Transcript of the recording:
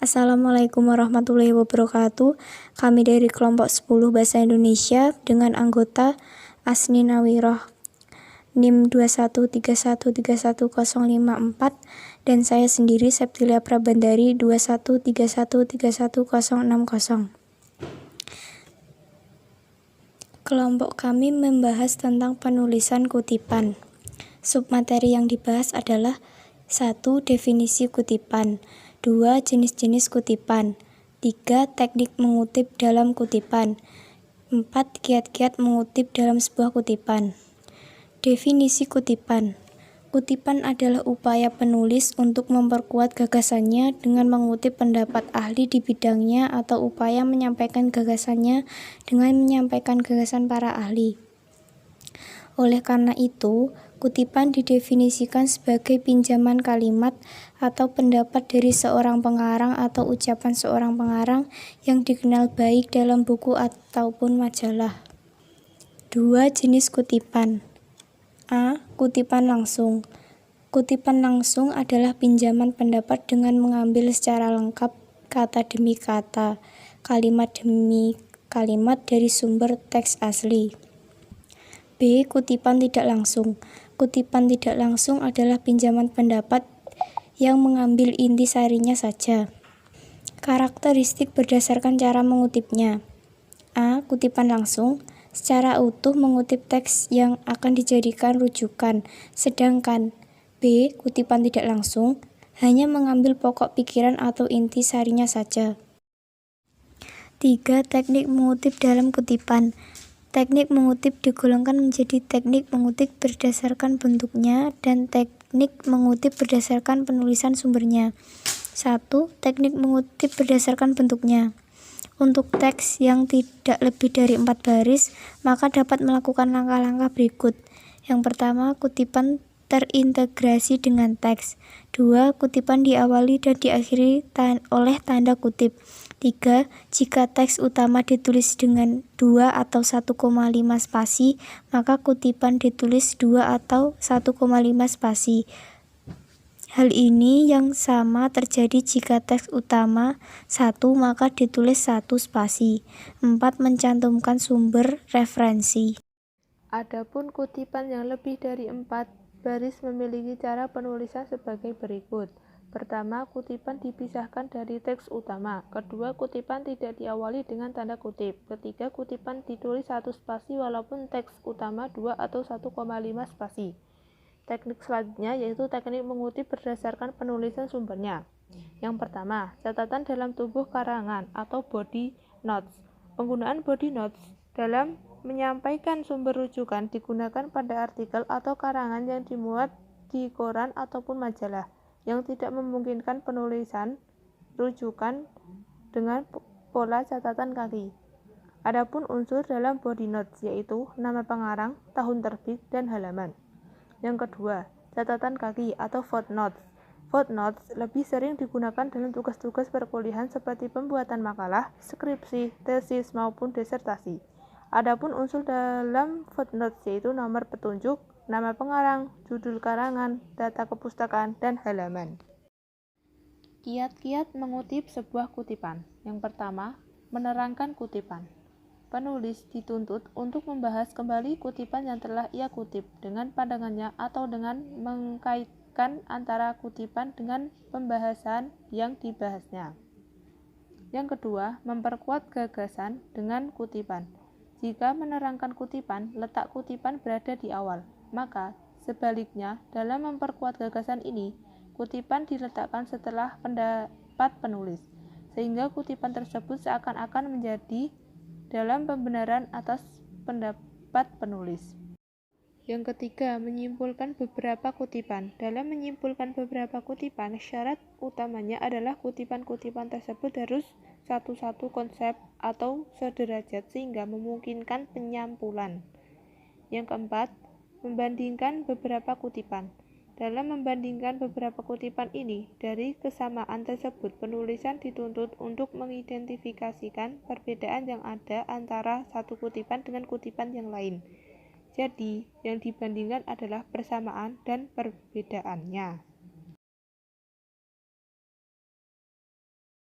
Assalamualaikum warahmatullahi wabarakatuh. Kami dari kelompok 10 Bahasa Indonesia dengan anggota Asni Nawiroh NIM 213131054 dan saya sendiri Septilia Prabandari 213131060. Kelompok kami membahas tentang penulisan kutipan. Submateri yang dibahas adalah 1. Definisi kutipan, 2. Jenis-jenis kutipan, 3. Teknik mengutip dalam kutipan, 4. Kiat-kiat mengutip dalam sebuah kutipan. Definisi kutipan. Kutipan adalah upaya penulis untuk memperkuat gagasannya dengan mengutip pendapat ahli di bidangnya atau upaya menyampaikan gagasannya dengan menyampaikan gagasan para ahli. Oleh karena itu, kutipan didefinisikan sebagai pinjaman kalimat atau pendapat dari seorang pengarang atau ucapan seorang pengarang yang dikenal baik dalam buku ataupun majalah. 2. Jenis kutipan. A. Kutipan langsung. Kutipan langsung adalah pinjaman pendapat dengan mengambil secara lengkap kata demi kata, kalimat demi kalimat dari sumber teks asli. B. Kutipan tidak langsung. Kutipan tidak langsung adalah pinjaman pendapat yang mengambil inti sarinya saja. Karakteristik berdasarkan cara mengutipnya. A. Kutipan langsung secara utuh mengutip teks yang akan dijadikan rujukan, sedangkan B. Kutipan tidak langsung hanya mengambil pokok pikiran atau inti sarinya saja. 3. Teknik mengutip dalam kutipan. Teknik mengutip digolongkan menjadi teknik mengutip berdasarkan bentuknya dan teknik mengutip berdasarkan penulisan sumbernya. 1. Teknik mengutip berdasarkan bentuknya. Untuk teks yang tidak lebih dari 4 baris, maka dapat melakukan langkah-langkah berikut. Yang pertama, kutipan terintegrasi dengan teks. 2. Kutipan diawali dan diakhiri oleh tanda kutip. 3. Jika teks utama ditulis dengan 2 atau 1,5 spasi, maka kutipan ditulis 2 atau 1,5 spasi. Hal ini yang sama terjadi jika teks utama 1 maka ditulis 1 spasi. 4. Mencantumkan sumber referensi. Adapun kutipan yang lebih dari 4 baris memiliki cara penulisan sebagai berikut. Pertama, kutipan dipisahkan dari teks utama. Kedua, kutipan tidak diawali dengan tanda kutip. Ketiga, kutipan ditulis 1 spasi walaupun teks utama 2 atau 1,5 spasi. Teknik selanjutnya yaitu teknik mengutip berdasarkan penulisan sumbernya. Yang pertama, catatan dalam tubuh karangan atau body notes. Penggunaan body notes dalam menyampaikan sumber rujukan digunakan pada artikel atau karangan yang dimuat di koran ataupun majalah yang tidak memungkinkan penulisan rujukan dengan pola catatan kaki. Adapun unsur dalam body notes yaitu nama pengarang, tahun terbit, dan halaman. Yang kedua, catatan kaki atau footnotes. Footnotes lebih sering digunakan dalam tugas-tugas perkuliahan seperti pembuatan makalah, skripsi, tesis, maupun disertasi. Adapun unsur dalam footnotes yaitu nomor petunjuk, nama pengarang, judul karangan, data kepustakaan, dan halaman. Kiat-kiat mengutip sebuah kutipan. Yang pertama, menerangkan kutipan. Penulis dituntut untuk membahas kembali kutipan yang telah ia kutip dengan pandangannya atau dengan mengkaitkan antara kutipan dengan pembahasan yang dibahasnya. Yang kedua, memperkuat gagasan dengan kutipan. Jika menerangkan kutipan, letak kutipan berada di awal. Maka, sebaliknya, dalam memperkuat gagasan ini, kutipan diletakkan setelah pendapat penulis, sehingga kutipan tersebut seakan-akan menjadi dalam pembenaran atas pendapat penulis. Yang ketiga, menyimpulkan beberapa kutipan. Dalam menyimpulkan beberapa kutipan, syarat utamanya adalah kutipan-kutipan tersebut harus satu-satu konsep atau sederajat sehingga memungkinkan penyampulan. Yang keempat, membandingkan beberapa kutipan. Dalam membandingkan beberapa kutipan ini, dari kesamaan tersebut penulisan dituntut untuk mengidentifikasikan perbedaan yang ada antara satu kutipan dengan kutipan yang lain. Jadi, yang dibandingkan adalah persamaan dan perbedaannya.